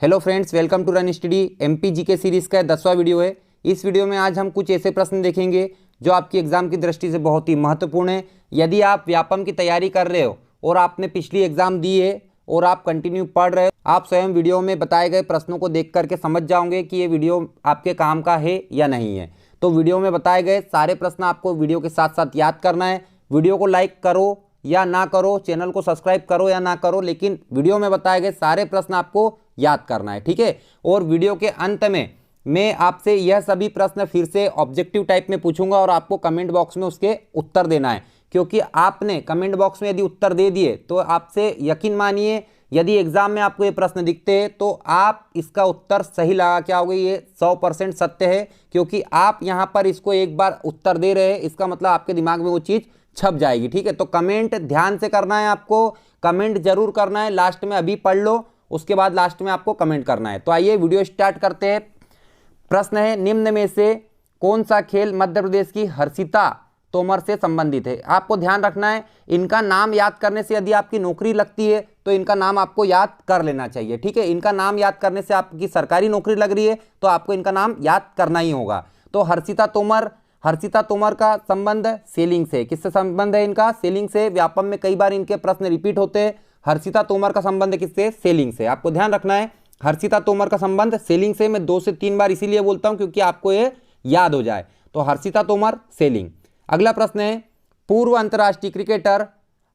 Hello friends, welcome to Run Study. MP GK series का 10वां video है। इस वीडियो में आज हम कुछ ऐसे प्रश्न देखेंगे जो आपकी एग्जाम की दृष्टि से बहुत ही महत्वपूर्ण है। यदि आप व्यापम की तैयारी कर रहे हो और आपने पिछली एग्जाम दी है और आप कंटिन्यू पढ़ रहे हो, आप स्वयं वीडियो में बताए गए प्रश्नों को देख करके समझ जाओगे कि ये वीडियो आपके काम का है या नहीं है। तो वीडियो में बताए गए सारे प्रश्न आपको वीडियो के साथ साथ याद करना है। वीडियो को लाइक करो या ना करो, चैनल को सब्सक्राइब करो या ना करो, लेकिन वीडियो में बताए गए सारे प्रश्न आपको याद करना है, ठीक है। और वीडियो के अंत में मैं आपसे यह सभी प्रश्न फिर से ऑब्जेक्टिव टाइप में पूछूंगा और आपको कमेंट बॉक्स में उसके उत्तर देना है, क्योंकि आपने कमेंट बॉक्स में यदि उत्तर दे दिए तो आपसे यकीन मानिए यदि एग्जाम में आपको ये प्रश्न दिखते हैं तो आप इसका उत्तर सही लगा के आओगे। ये 100% सत्य है, क्योंकि आप यहाँ पर इसको एक बार उत्तर दे रहे हैं, इसका मतलब आपके दिमाग में वो चीज़ छप जाएगी, ठीक है। तो कमेंट ध्यान से करना है, आपको कमेंट जरूर करना है। लास्ट में अभी पढ़ लो, उसके बाद लास्ट में आपको कमेंट करना है। तो आइए वीडियो स्टार्ट करते हैं। प्रश्न है, निम्न में से कौन सा खेल मध्य प्रदेश की हर्षिता तोमर से संबंधित है। आपको ध्यान रखना है, इनका नाम याद करने से यदि आपकी नौकरी लगती है तो इनका नाम आपको याद कर लेना चाहिए, ठीक है। इनका नाम याद करने से आपकी सरकारी नौकरी लग रही है तो आपको इनका नाम याद करना ही होगा। तो हर्षिता तोमर का संबंध सेलिंग से, किससे संबंध है इनका? सेलिंग से। व्यापम में कई बार इनके प्रश्न रिपीट होते हैं। हर्षिता तोमर का संबंध किससे? सेलिंग से। आपको ध्यान रखना है, हर्षिता तोमर का संबंध सेलिंग से। मैं 2 से 3 बार इसीलिए बोलता हूं क्योंकि आपको ये याद हो जाए। तो हर्षिता तोमर, सेलिंग। अगला प्रश्न है, पूर्व अंतर्राष्ट्रीय क्रिकेटर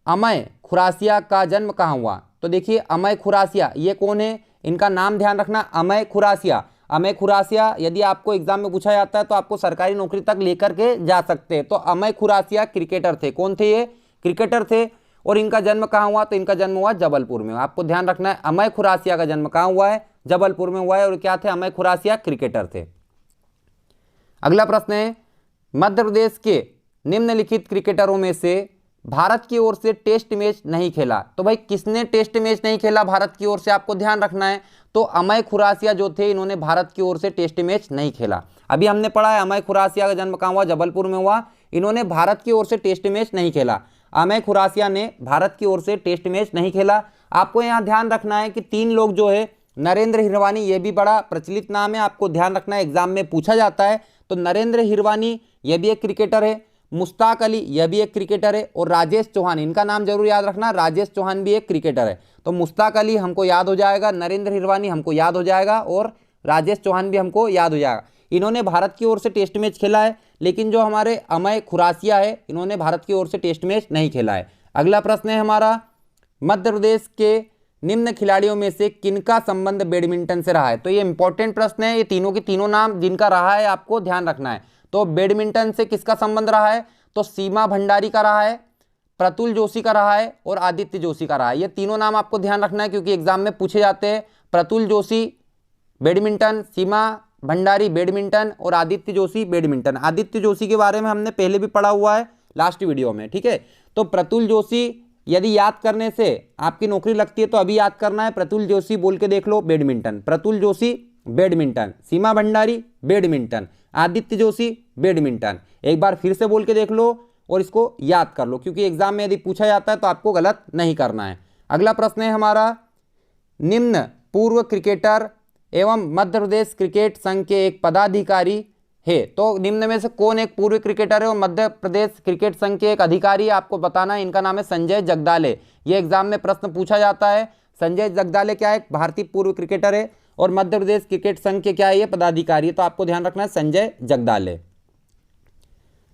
अमय खुरासिया का जन्म कहाँ हुआ? तो देखिए, अमय खुरासिया ये कौन है? इनका नाम ध्यान रखना, अमय खुरासिया। अमय खुरासिया यदि आपको एग्जाम में पूछा जाता है तो आपको सरकारी नौकरी तक लेकर के जा सकते हैं। तो अमय खुरासिया क्रिकेटर थे। कौन थे ये? क्रिकेटर थे। और इनका जन्म कहाँ हुआ? तो इनका जन्म हुआ जबलपुर में। आपको ध्यान रखना है, अमय खुरासिया का जन्म कहाँ हुआ है? जबलपुर में हुआ है। और क्या थे? अमय खुरासिया क्रिकेटर थे। अगला प्रश्न है, मध्य प्रदेश के निम्नलिखित क्रिकेटरों में से भारत की ओर से टेस्ट मैच नहीं खेला। तो भाई किसने टेस्ट मैच नहीं खेला भारत की ओर से? आपको ध्यान रखना है। तो अमय खुरासिया जो थे, इन्होंने भारत की ओर से टेस्ट मैच नहीं खेला। अभी हमने पढ़ा है अमय खुरासिया का जन्म कहाँ हुआ? जबलपुर में हुआ। इन्होंने भारत की ओर से टेस्ट मैच नहीं खेला। अमय खुरासिया ने भारत की ओर से टेस्ट मैच नहीं खेला। आपको यहाँ ध्यान रखना है कि 3 लोग जो है, नरेंद्र हिरवानी, ये भी बड़ा प्रचलित नाम है, आपको ध्यान रखना है, एग्जाम में पूछा जाता है। तो नरेंद्र हिरवानी ये भी एक क्रिकेटर है, मुश्ताक अली यह भी एक क्रिकेटर है, और राजेश चौहान, इनका नाम जरूर याद रखना, राजेश चौहान भी एक क्रिकेटर है। तो मुश्ताक अली हमको याद हो जाएगा, नरेंद्र हिरवानी हमको याद हो जाएगा, और राजेश चौहान भी हमको याद हो जाएगा। इन्होंने भारत की ओर से टेस्ट मैच खेला है, लेकिन जो हमारे अमय खुरासिया है, इन्होंने भारत की ओर से टेस्ट मैच नहीं खेला है। अगला प्रश्न है हमारा, मध्य प्रदेश के निम्न खिलाड़ियों में से किनका संबंध बैडमिंटन से रहा है? तो ये इंपॉर्टेंट प्रश्न है, ये तीनों के तीनों नाम जिनका रहा है आपको ध्यान रखना है। तो बैडमिंटन से किसका संबंध रहा है? तो सीमा भंडारी का रहा है, प्रतुल जोशी का रहा है, और आदित्य जोशी का रहा है। ये तीनों नाम आपको ध्यान रखना है क्योंकि एग्जाम में पूछे जाते हैं। प्रतुल जोशी बैडमिंटन, सीमा भंडारी बैडमिंटन, और आदित्य जोशी बैडमिंटन। आदित्य जोशी के बारे में हमने पहले भी पढ़ा हुआ है लास्ट वीडियो में, ठीक है। तो प्रतुल जोशी यदि याद करने से आपकी नौकरी लगती है तो अभी याद करना है, प्रतुल जोशी बोल के देख लो, बैडमिंटन। प्रतुल जोशी बैडमिंटन, सीमा भंडारी बैडमिंटन, आदित्य जोशी बैडमिंटन। एक बार फिर से बोल के देख लो और इसको याद कर लो, क्योंकि एग्जाम में यदि पूछा जाता है तो आपको गलत नहीं करना है। अगला प्रश्न है हमारा, निम्न पूर्व क्रिकेटर एवं मध्य प्रदेश क्रिकेट संघ के एक पदाधिकारी है। तो निम्न में से कौन एक पूर्व क्रिकेटर है और मध्य प्रदेश क्रिकेट संघ के एक अधिकारी है? आपको बताना है। इनका नाम है संजय जगदाले। ये एग्जाम में प्रश्न पूछा जाता है। संजय जगदाले क्या है? भारतीय पूर्व क्रिकेटर है, और मध्य प्रदेश क्रिकेट संघ के क्या है? ये पदाधिकारी। तो आपको ध्यान रखना है, संजय जगदाले।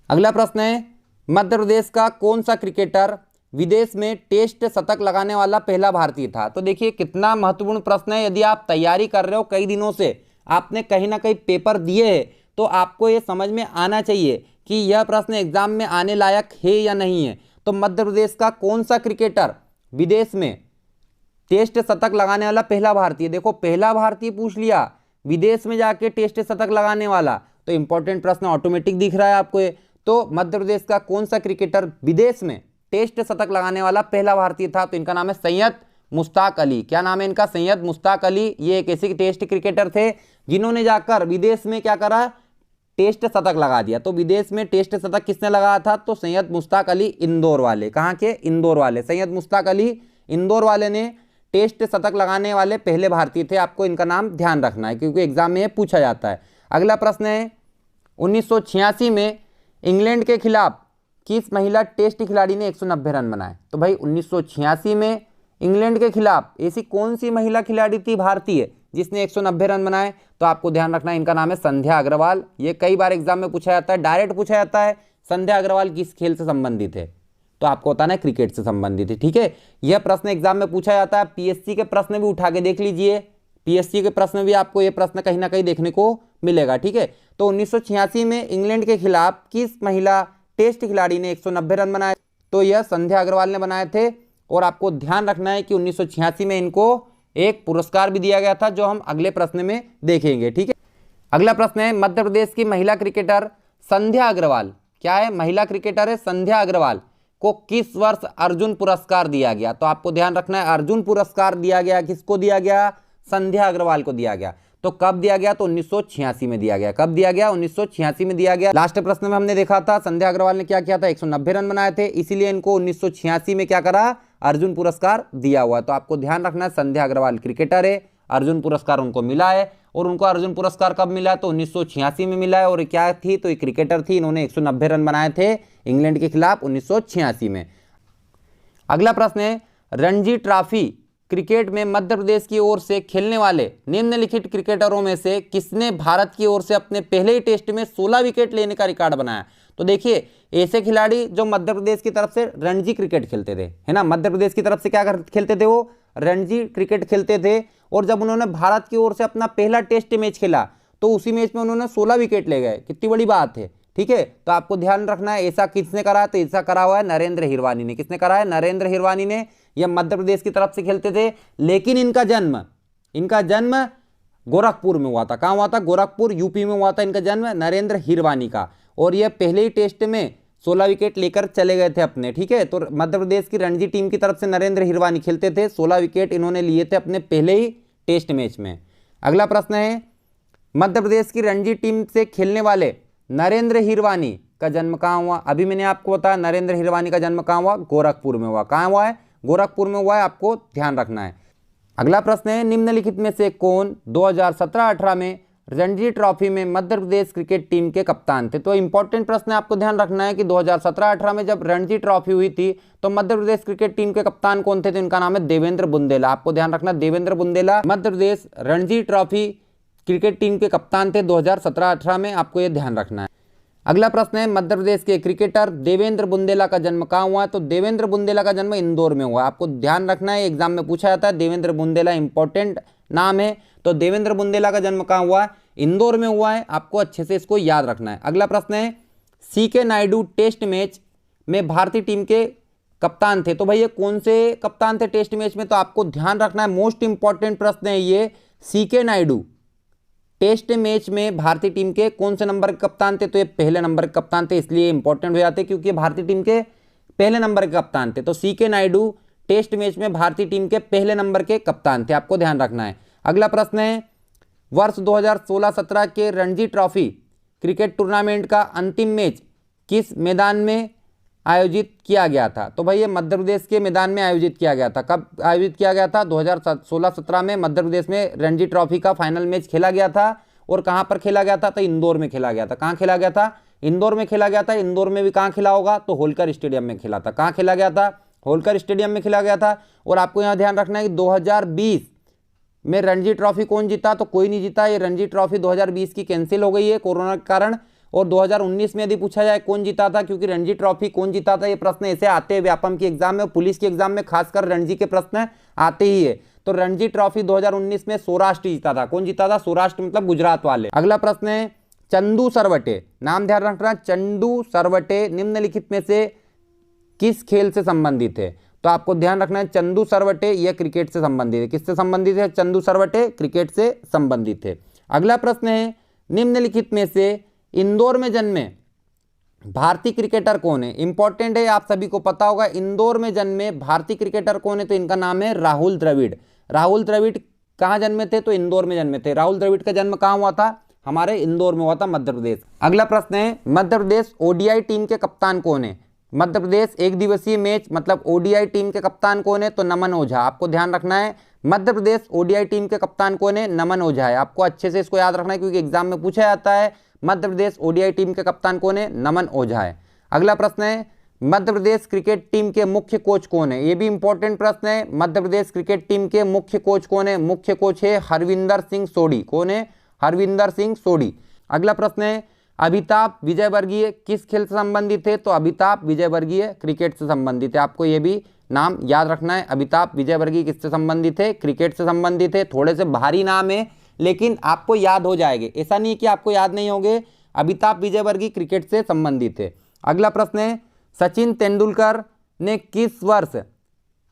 अगला प्रश्न है, मध्य प्रदेश का कौन सा क्रिकेटर विदेश में टेस्ट शतक लगाने वाला पहला भारतीय था? तो देखिए कितना महत्वपूर्ण प्रश्न है। यदि आप तैयारी कर रहे हो कई दिनों से, आपने कहीं ना कहीं पेपर दिए हैं, तो आपको ये समझ में आना चाहिए कि यह प्रश्न एग्जाम में आने लायक है या नहीं है। तो मध्य प्रदेश का कौन सा क्रिकेटर विदेश में टेस्ट शतक लगाने वाला पहला भारतीय? देखो, पहला भारतीय पूछ लिया, विदेश में जाके टेस्ट शतक लगाने वाला, तो इंपॉर्टेंट प्रश्न ऑटोमेटिक दिख रहा है आपको ये। तो मध्य प्रदेश का कौन सा क्रिकेटर विदेश में टेस्ट शतक लगाने वाला पहला भारतीय था? तो इनका नाम है सैयद मुश्ताक अली। क्या नाम है इनका? सैयद मुश्ताक अली। ये एक ऐसे टेस्ट क्रिकेटर थे जिन्होंने जाकर विदेश में क्या करा? टेस्ट शतक लगा दिया। तो विदेश में टेस्ट शतक किसने लगाया था? तो सैयद मुश्ताक अली इंदौर वाले। कहाँ के? इंदौर वाले। सैयद मुश्ताक अली इंदौर वाले ने टेस्ट शतक लगाने वाले पहले भारतीय थे। आपको इनका नाम ध्यान रखना है क्योंकि एग्जाम में ये पूछा जाता है। अगला प्रश्न है 1986 में इंग्लैंड के खिलाफ किस महिला टेस्ट खिलाड़ी ने 190 रन बनाए? तो भाई 1986 में इंग्लैंड के खिलाफ ऐसी कौन सी महिला खिलाड़ी थी भारतीय जिसने 190 रन बनाए? तो आपको ध्यान रखना है इनका नाम है संध्या अग्रवाल। ये कई बार एग्जाम में पूछा जाता है, डायरेक्ट पूछा जाता है संध्या अग्रवाल किस खेल से संबंधित है? तो आपको बताना है क्रिकेट से संबंधित है। ठीक है, यह प्रश्न एग्जाम में पूछा जाता है। पीएससी के प्रश्न भी उठा के देख लीजिए, पीएससी के प्रश्न भी आपको यह प्रश्न कहीं ना कहीं देखने को मिलेगा। ठीक है, तो 1986 में इंग्लैंड के खिलाफ किस महिला टेस्ट खिलाड़ी ने 190 रन बनाए? तो यह संध्या अग्रवाल ने बनाए थे। और आपको ध्यान रखना है कि 1986 में इनको एक पुरस्कार भी दिया गया था जो हम अगले प्रश्न में देखेंगे। ठीक है, अगला प्रश्न है मध्य प्रदेश की महिला क्रिकेटर संध्या अग्रवाल, क्या है? महिला क्रिकेटर है संध्या अग्रवाल, को किस वर्ष अर्जुन पुरस्कार दिया गया? तो आपको ध्यान रखना है अर्जुन पुरस्कार दिया गया, किसको दिया गया? संध्या अग्रवाल को दिया गया। तो कब दिया गया? तो 1986 में दिया गया। कब दिया गया? 1986 में दिया गया। लास्ट प्रश्न में हमने देखा था संध्या अग्रवाल ने क्या किया था? 190 रन बनाए थे, इसीलिए इनको 1986 में क्या करा? अर्जुन पुरस्कार दिया हुआ। तो आपको ध्यान रखना है संध्या अग्रवाल क्रिकेटर है, अर्जुन पुरस्कार उनको मिला है। और उनको अर्जुन पुरस्कार कब मिला? तो 1986 में मिला है। और क्या थी? तो एक क्रिकेटर थी, इन्होंने 190 रन बनाए थे इंग्लैंड के खिलाफ 1986 में। अगला प्रश्न है रणजी ट्रॉफी क्रिकेट में मध्य प्रदेश की ओर से खेलने वाले निम्नलिखित क्रिकेटरों में से किसने भारत की ओर से अपने पहले ही टेस्ट में 16 विकेट लेने का रिकॉर्ड बनाया? तो देखिए ऐसे खिलाड़ी जो मध्य प्रदेश की तरफ से रणजी क्रिकेट खेलते थे, है ना, मध्य प्रदेश की तरफ से क्या खेलते थे? वो रणजी क्रिकेट खेलते थे। और जब उन्होंने भारत की ओर से अपना पहला टेस्ट मैच खेला तो उसी मैच में उन्होंने 16 विकेट ले गए। कितनी बड़ी बात है। ठीक है, तो आपको ध्यान रखना है ऐसा किसने करा? तो ऐसा करा हुआ है नरेंद्र हिरवानी ने। किसने करा है? नरेंद्र हिरवानी ने। यह मध्य प्रदेश की तरफ से खेलते थे, लेकिन इनका जन्म गोरखपुर में हुआ था। कहाँ हुआ था? गोरखपुर यूपी में हुआ था इनका जन्म नरेंद्र हिरवानी का। और यह पहले ही टेस्ट में 16 विकेट लेकर चले गए थे अपने। ठीक है, तो मध्य प्रदेश की रणजी टीम की तरफ से नरेंद्र हिरवानी खेलते थे, 16 विकेट इन्होंने लिए थे अपने पहले ही टेस्ट मैच में। अगला प्रश्न है मध्य प्रदेश की रणजी टीम से खेलने वाले नरेंद्र हिरवानी का जन्म कहाँ हुआ? अभी मैंने आपको बताया नरेंद्र हिरवानी का जन्म कहाँ हुआ? गोरखपुर में हुआ। कहाँ हुआ है? गोरखपुर में हुआ है, आपको ध्यान रखना है। अगला प्रश्न है निम्नलिखित में से कौन 2017-18 में रणजी ट्रॉफी में मध्य प्रदेश क्रिकेट टीम के कप्तान थे? तो इंपॉर्टेंट प्रश्न है, आपको ध्यान रखना है कि 2017-18 में जब रणजी ट्रॉफी हुई थी तो मध्य प्रदेश क्रिकेट टीम के कप्तान कौन थे? तो इनका नाम है देवेंद्र बुंदेला। आपको ध्यान रखना Devendra Bundela Madhya Pradesh Ranji trophy cricket team के कप्तान थे 2017-18 में, आपको यह ध्यान रखना है। अगला प्रश्न है मध्य प्रदेश के क्रिकेटर देवेंद्र बुंदेला का जन्म कहाँ हुआ? तो देवेंद्र बुंदेला का जन्म इंदौर में हुआ। आपको ध्यान रखना है, एग्जाम में पूछा जाता है देवेंद्र बुंदेला इंपॉर्टेंट नाम है। तो देवेंद्र बुंदेला का जन्म कहाँ हुआ? इंदौर में हुआ है। आपको अच्छे से इसको याद रखना है। अगला प्रश्न है सीके नायडू टेस्ट मैच में भारतीय टीम के कप्तान थे। तो भाई ये कौन से कप्तान थे टेस्ट मैच में? तो आपको ध्यान रखना है, मोस्ट इंपॉर्टेंट प्रश्न है ये। सीके नायडू टेस्ट मैच में भारतीय टीम के कौन से नंबर के कप्तान थे? तो ये पहले नंबर के कप्तान थे, इसलिए इंपॉर्टेंट हो जाते क्योंकि भारतीय टीम के पहले नंबर के कप्तान थे। तो सीके नायडू टेस्ट मैच में भारतीय टीम के पहले नंबर के कप्तान थे, आपको ध्यान रखना है। अगला प्रश्न है वर्ष 2016-17 के रणजी ट्रॉफी क्रिकेट टूर्नामेंट का अंतिम मैच किस मैदान में आयोजित किया गया था? तो भाई ये मध्य प्रदेश के मैदान में आयोजित किया गया था। कब आयोजित किया गया था? 2016-17 में मध्य प्रदेश में रणजी ट्रॉफी का फाइनल मैच खेला गया था। और कहां पर खेला गया था? तो इंदौर में खेला गया था। कहां खेला गया था? इंदौर में खेला गया था। इंदौर में भी कहां खेला होगा? तो होलकर स्टेडियम में खेला था। कहां खेला गया था? होलकर स्टेडियम में खेला गया था। और आपको यहां ध्यान रखना है कि 2020 में रणजी ट्रॉफी कौन जीता? तो कोई नहीं जीता। ये रणजी ट्रॉफी 2020 की कैंसिल हो गई है कोरोना के कारण। और 2019 में यदि पूछा जाए कौन जीता था, क्योंकि रणजी ट्रॉफी कौन जीता था, ये प्रश्न ऐसे आते हैं व्यापम की एग्जाम में, पुलिस की एग्जाम में खासकर रणजी के प्रश्न आते ही है। तो रणजी ट्रॉफी 2019 में सौराष्ट्र जीता था। कौन जीता था? सौराष्ट्र मतलब गुजरात वाले। अगला प्रश्न है चंदू सरवटे, नाम ध्यान रखना, चंदू सरवटे निम्नलिखित में से किस खेल से संबंधित है? तो आपको ध्यान रखना है चंदू सरवटे यह क्रिकेट से संबंधित है। किससे संबंधित है? चंदू सरवटे क्रिकेट से संबंधित है। अगला प्रश्न है निम्नलिखित में से इंदौर में जन्मे भारतीय क्रिकेटर कौन है? इंपॉर्टेंट है, आप सभी को पता होगा इंदौर में जन्मे भारतीय क्रिकेटर कौन है? तो इनका नाम है राहुल द्रविड़। राहुल द्रविड़ कहां जन्मे थे? तो इंदौर में जन्मे थे। राहुल द्रविड़ का जन्म कहां हुआ था? हमारे इंदौर में हुआ था, मध्य प्रदेश। अगला प्रश्न है मध्य प्रदेश ओडीआई टीम के कप्तान कौन है? मध्य प्रदेश एक दिवसीय मैच मतलब ओडीआई टीम के कप्तान कौन है? तो नमन ओझा। आपको ध्यान रखना है मध्य प्रदेश ओडीआई टीम के कप्तान कौन है? नमन ओझा है। आपको अच्छे से इसको याद रखना है क्योंकि एग्जाम में पूछा जाता है मध्य प्रदेश ओडीआई टीम के कप्तान कौन है? नमन ओझा है। अगला प्रश्न है मध्य प्रदेश क्रिकेट टीम के मुख्य कोच कौन है? ये भी इंपॉर्टेंट प्रश्न है। मध्य प्रदेश क्रिकेट टीम के मुख्य कोच कौन है? मुख्य कोच है हरविंदर सिंह सोढ़ी। कौन है? हरविंदर सिंह सोढ़ी। अगला प्रश्न है अमिताभ विजयवर्गीय किस खेल से संबंधित थे? तो अमिताभ विजयवर्गीय क्रिकेट से संबंधित है। आपको ये भी नाम याद रखना है। अमिताभ विजयवर्गीय किससे संबंधित है? क्रिकेट से संबंधित है। थोड़े से भारी नाम है लेकिन आपको याद हो जाएंगे, ऐसा नहीं है कि आपको याद नहीं होंगे। अमिताभ विजयवर्गीय क्रिकेट से संबंधित है। अगला प्रश्न है सचिन तेंदुलकर ने किस वर्ष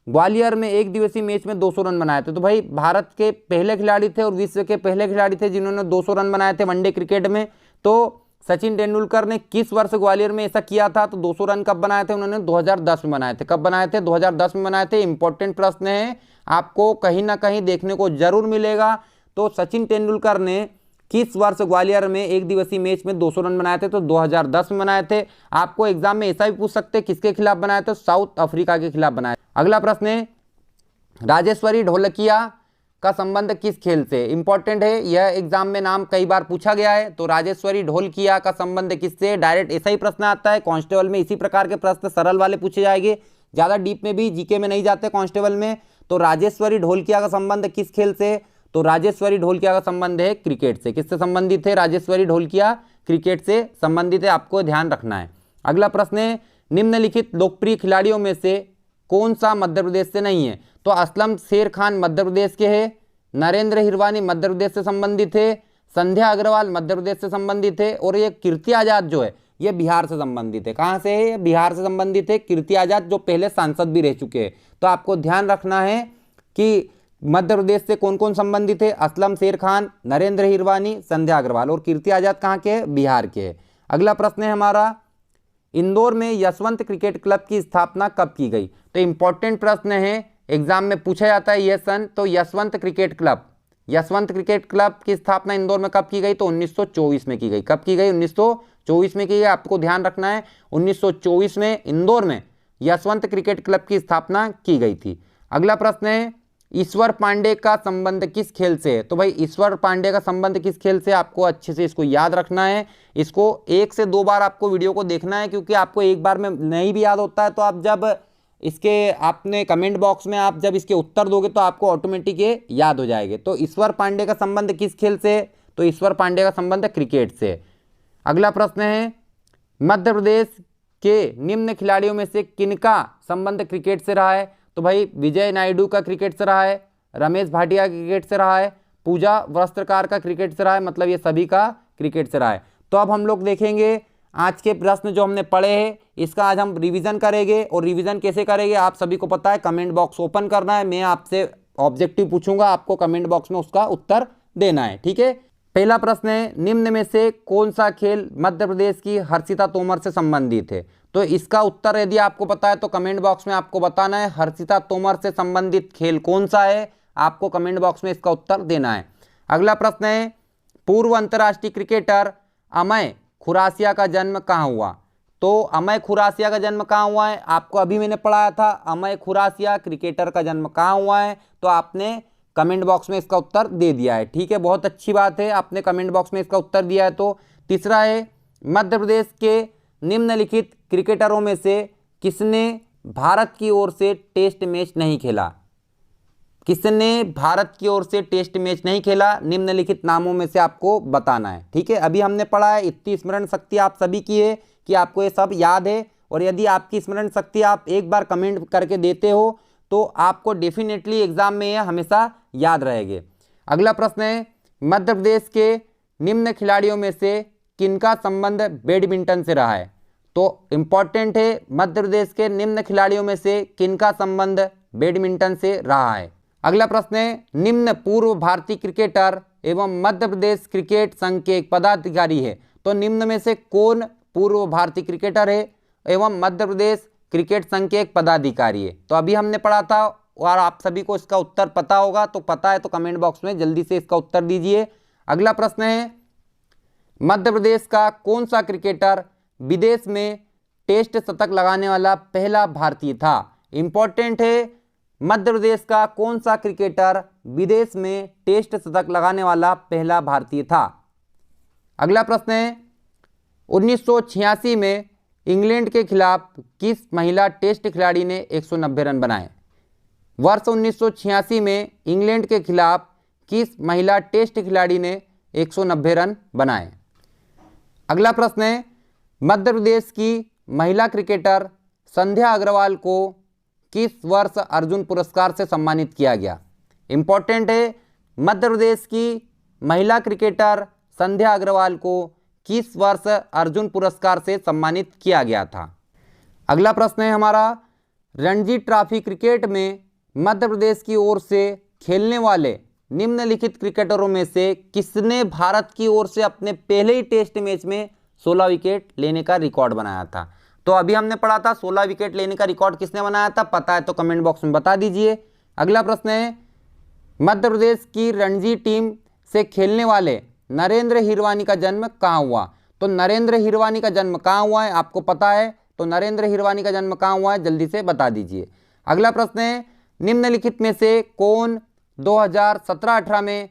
ग्वालियर में एक दिवसीय मैच में 200 रन बनाए थे? तो भाई भारत के पहले खिलाड़ी थे और विश्व के पहले खिलाड़ी थे जिन्होंने 200 रन बनाए थे वनडे क्रिकेट में। तो सचिन तेंदुलकर ने किस वर्ष ग्वालियर में ऐसा किया था? तो 200 रन कब बनाए थे उन्होंने? 2010 में बनाए थे। कब बनाए थे? 2010 में बनाए थे। इंपॉर्टेंट प्रश्न है, आपको कहीं ना कहीं देखने को जरूर मिलेगा। तो सचिन तेंदुलकर ने किस वर्ष ग्वालियर में एक दिवसीय मैच में 200 रन बनाए थे? तो 2010 में बनाए थे। आपको एग्जाम में ऐसा भी पूछ सकते हैं किसके खिलाफ बनाए थे? साउथ अफ्रीका के खिलाफ बनाए। अगला प्रश्न है राजेश्वरी ढोलकिया का संबंध किस खेल से? इंपॉर्टेंट है, यह एग्जाम में नाम कई बार पूछा गया है। तो राजेश्वरी ढोलकिया का संबंध किससे? डायरेक्ट ऐसा ही प्रश्न आता है कांस्टेबल में। इसी प्रकार के प्रश्न सरल वाले पूछे जाएंगे, ज्यादा डीप में भी जीके में नहीं जाते कांस्टेबल में। तो राजेश्वरी ढोलकिया का संबंध किस खेल से? तो राजेश्वरी ढोलकिया का संबंध है क्रिकेट से। किससे संबंधित है? राजेश्वरी ढोलकिया क्रिकेट से संबंधित है। आपको ध्यान रखना है। अगला प्रश्न है निम्नलिखित लोकप्रिय खिलाड़ियों में से कौन सा मध्य प्रदेश से नहीं है? तो असलम शेर खान मध्य प्रदेश के हैं, नरेंद्र हिरवानी मध्य प्रदेश से संबंधित है, संध्या अग्रवाल मध्य प्रदेश से संबंधित है और ये कीर्ति आजाद जो है ये बिहार से संबंधित है। कहाँ से है? बिहार से संबंधित है। कीर्ति आजाद जो पहले सांसद भी रह चुके हैं। तो आपको ध्यान रखना है कि मध्य प्रदेश से कौन कौन संबंधित है? असलम शेर खान, नरेंद्र हिरवानी, संध्या अग्रवाल और कीर्ति आजाद कहाँ के हैं? बिहार के हैं। अगला प्रश्न है हमारा इंदौर में यशवंत क्रिकेट क्लब की स्थापना कब की गई? तो इंपॉर्टेंट प्रश्न है, एग्जाम में पूछा जाता है यह सन। तो यशवंत क्रिकेट क्लब की स्थापना इंदौर में कब की गई? तो 1924 में की गई। कब की गई? 1924 में की गई। आपको ध्यान रखना है 1924 में इंदौर में यशवंत क्रिकेट क्लब की स्थापना की गई थी। अगला प्रश्न है ईश्वर पांडे का संबंध किस खेल से है? तो भाई ईश्वर पांडे का संबंध किस खेल से? आपको अच्छे से इसको याद रखना है। इसको 1 से 2 बार आपको वीडियो को देखना है क्योंकि आपको एक बार में नहीं भी याद होता है। तो आप जब इसके आपने कमेंट बॉक्स में आप जब इसके उत्तर दोगे तो आपको ऑटोमेटिक ये याद हो जाएंगे। तो ईश्वर पांडे का संबंध किस खेल से? तो ईश्वर पांडे का संबंध क्रिकेट से। अगला प्रश्न है मध्य प्रदेश के निम्न खिलाड़ियों में से किनका संबंध क्रिकेट से रहा है? तो भाई विजय नायडू का क्रिकेट से रहा है, रमेश भाटिया का क्रिकेट से रहा है, पूजा वस्त्रकार का क्रिकेट से रहा है। मतलब ये सभी का क्रिकेट से रहा है। तो अब हम लोग देखेंगे आज के प्रश्न जो हमने पढ़े हैं इसका आज हम रिवीजन करेंगे। और रिवीजन कैसे करेंगे आप सभी को पता है, कमेंट बॉक्स ओपन करना है, मैं आपसे ऑब्जेक्टिव पूछूंगा, आपको कमेंट बॉक्स में उसका उत्तर देना है। ठीक है। पहला प्रश्न है निम्न में से कौन सा खेल मध्य प्रदेश की हर्षिता तोमर से संबंधित है? तो इसका उत्तर यदि आपको पता है तो कमेंट बॉक्स में आपको बताना है हर्षिता तोमर से संबंधित खेल कौन सा है। आपको कमेंट बॉक्स में इसका उत्तर देना है। अगला प्रश्न है पूर्व अंतर्राष्ट्रीय क्रिकेटर अमय खुरासिया का जन्म कहाँ हुआ? तो अमय खुरासिया का जन्म कहाँ हुआ है? आपको अभी मैंने पढ़ाया था अमय खुरासिया क्रिकेटर का जन्म कहाँ हुआ है। तो आपने कमेंट बॉक्स में इसका उत्तर दे दिया है। ठीक है, बहुत अच्छी बात है, आपने कमेंट बॉक्स में इसका उत्तर दिया है। तो तीसरा है मध्य प्रदेश के निम्नलिखित क्रिकेटरों में से किसने भारत की ओर से टेस्ट मैच नहीं खेला? किसने भारत की ओर से टेस्ट मैच नहीं खेला? निम्नलिखित नामों में से आपको बताना है। ठीक है, अभी हमने पढ़ा है, इतनी स्मरण शक्ति आप सभी की है कि आपको ये सब याद है। और यदि आपकी स्मरण शक्ति आप एक बार कमेंट करके देते हो तो आपको डेफिनेटली एग्जाम में यह हमेशा याद रहेंगे। अगला प्रश्न है मध्य प्रदेश के निम्न खिलाड़ियों में से किनका संबंध बैडमिंटन से रहा है? तो इंपॉर्टेंट है मध्य प्रदेश के निम्न खिलाड़ियों में से किनका संबंध बैडमिंटन से रहा है। अगला प्रश्न है निम्न पूर्व भारतीय क्रिकेटर एवं मध्य प्रदेश क्रिकेट संघ के एक पदाधिकारी है। तो निम्न में से कौन पूर्व भारतीय क्रिकेटर है एवं मध्य प्रदेश क्रिकेट संघ के एक पदाधिकारी है? तो अभी हमने पढ़ा था और आप सभी को इसका उत्तर पता होगा। तो पता है तो कमेंट बॉक्स में जल्दी से इसका उत्तर दीजिए। अगला प्रश्न है मध्य प्रदेश का कौन सा क्रिकेटर विदेश में टेस्ट शतक लगाने वाला पहला भारतीय था? इंपॉर्टेंट है, मध्य प्रदेश का कौन सा क्रिकेटर विदेश में टेस्ट शतक लगाने वाला पहला भारतीय था? अगला प्रश्न है, 1986 में इंग्लैंड के खिलाफ किस महिला टेस्ट खिलाड़ी ने 190 रन बनाए? वर्ष 1986 में इंग्लैंड के खिलाफ किस महिला टेस्ट खिलाड़ी ने 190 रन बनाए? अगला प्रश्न है, मध्य प्रदेश की महिला क्रिकेटर संध्या अग्रवाल को किस वर्ष अर्जुन पुरस्कार से सम्मानित किया गया? इंपॉर्टेंट है, मध्य प्रदेश की महिला क्रिकेटर संध्या अग्रवाल को किस वर्ष अर्जुन पुरस्कार से सम्मानित किया गया था? अगला प्रश्न है हमारा, रणजी ट्रॉफी क्रिकेट में मध्य प्रदेश की ओर से खेलने वाले निम्नलिखित क्रिकेटरों में से किसने भारत की ओर से अपने पहले ही टेस्ट मैच में 16 विकेट लेने का रिकॉर्ड बनाया था? तो अभी हमने पढ़ा था 16 विकेट लेने का रिकॉर्ड किसने बनाया था, पता है तो कमेंट बॉक्स में बता दीजिए। अगला प्रश्न है, मध्य प्रदेश की रणजी टीम से खेलने वाले नरेंद्र हिरवानी का जन्म कहाँ हुआ? तो नरेंद्र हिरवानी का जन्म कहाँ हुआ है आपको पता है, तो नरेंद्र हिरवानी का जन्म कहाँ हुआ है जल्दी से बता दीजिए। अगला प्रश्न है, निम्नलिखित में से कौन 2017-18 में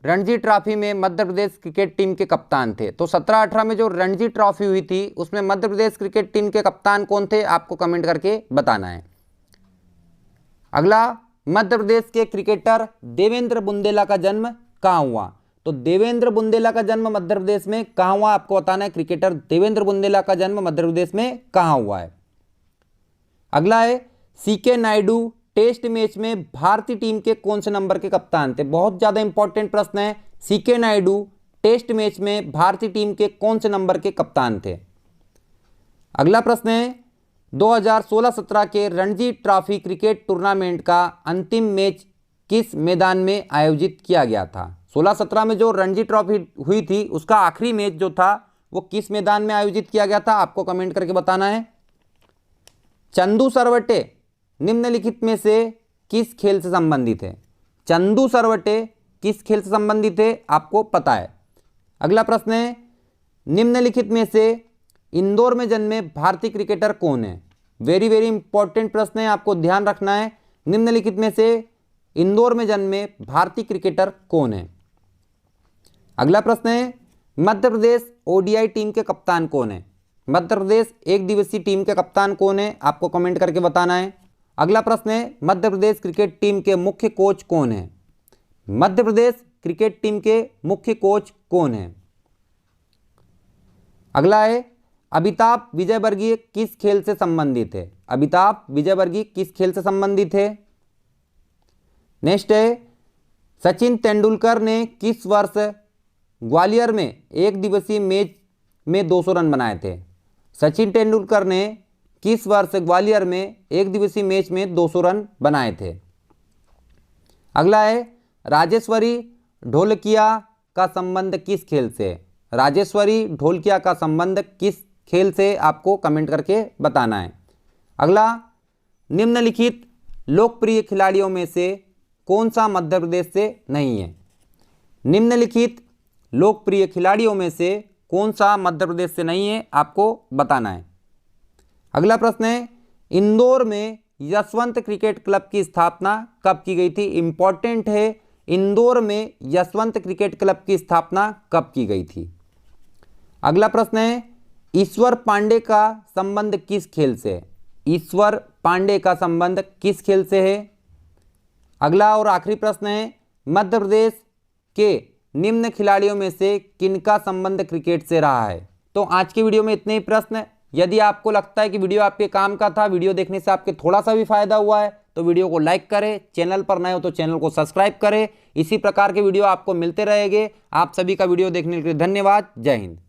रणजी ट्रॉफी में मध्य प्रदेश क्रिकेट टीम के कप्तान थे? तो 17-18 में जो रणजी ट्रॉफी हुई थी उसमें मध्य प्रदेश क्रिकेट टीम के कप्तान कौन थे आपको कमेंट करके बताना है। अगला, मध्य प्रदेश के क्रिकेटर देवेंद्र बुंदेला का जन्म कहाँ हुआ? तो देवेंद्र बुंदेला का जन्म मध्य प्रदेश में कहाँ हुआ आपको बताना है। क्रिकेटर देवेंद्र बुंदेला का जन्म मध्य प्रदेश में कहाँ हुआ है? अगला है, सीके नायडू टेस्ट मैच में भारतीय टीम के कौन से नंबर के कप्तान थे? बहुत ज्यादा इंपॉर्टेंट प्रश्न है, सीके नायडू टेस्ट मैच में भारतीय टीम के कौन से नंबर के कप्तान थे? अगला प्रश्न है, 2016-17 के रणजी ट्रॉफी क्रिकेट टूर्नामेंट का अंतिम मैच किस मैदान में आयोजित किया गया था? 16-17 में जो रणजी ट्रॉफी हुई थी उसका आखिरी मैच जो था वो किस मैदान में आयोजित किया गया था आपको कमेंट करके बताना है। चंदू सरवटे निम्नलिखित में से किस खेल से संबंधित है? चंदू सरवटे किस खेल से संबंधित है आपको पता है। अगला प्रश्न है, निम्नलिखित में से इंदौर में जन्मे भारतीय क्रिकेटर कौन है? वेरी वेरी इंपॉर्टेंट प्रश्न है, आपको ध्यान रखना है। निम्नलिखित में से इंदौर में जन्मे भारतीय क्रिकेटर कौन है? अगला प्रश्न है, मध्य प्रदेश ओडीआई टीम के कप्तान कौन है? मध्य प्रदेश एक दिवसीय टीम के कप्तान कौन है आपको कमेंट करके बताना है। अगला प्रश्न है, मध्य प्रदेश क्रिकेट टीम के मुख्य कोच कौन है? मध्य प्रदेश क्रिकेट टीम के मुख्य कोच कौन है? अगला है, अमिताभ विजयवर्गीय किस खेल से संबंधित है? अमिताभ विजयवर्गीय किस खेल से संबंधित है? नेक्स्ट है, सचिन तेंदुलकर ने किस वर्ष ग्वालियर में एक दिवसीय मैच में 200 रन बनाए थे? सचिन तेंदुलकर ने किस वर्ष ग्वालियर में एक दिवसीय मैच में 200 रन बनाए थे? अगला है, राजेश्वरी ढोलकिया का संबंध किस खेल से? राजेश्वरी ढोलकिया का संबंध किस खेल से आपको कमेंट करके बताना है। अगला, निम्नलिखित लोकप्रिय खिलाड़ियों में से कौन सा मध्य प्रदेश से नहीं है? निम्नलिखित लोकप्रिय खिलाड़ियों में से कौन सा मध्य प्रदेश से नहीं है आपको बताना है। अगला प्रश्न है, इंदौर में यशवंत क्रिकेट क्लब की स्थापना कब की गई थी? इंपॉर्टेंट है, इंदौर में यशवंत क्रिकेट क्लब की स्थापना कब की गई थी? अगला प्रश्न है, ईश्वर पांडे का संबंध किस खेल से है? ईश्वर पांडे का संबंध किस खेल से है? अगला और आखिरी प्रश्न है, मध्य प्रदेश के निम्न खिलाड़ियों में से किनका संबंध क्रिकेट से रहा है? तो आज की वीडियो में इतने ही प्रश्न। यदि आपको लगता है कि वीडियो आपके काम का था, वीडियो देखने से आपके थोड़ा सा भी फायदा हुआ है तो वीडियो को लाइक करें, चैनल पर नए हो तो चैनल को सब्सक्राइब करें। इसी प्रकार के वीडियो आपको मिलते रहेंगे। आप सभी का वीडियो देखने के लिए धन्यवाद। जय हिंद।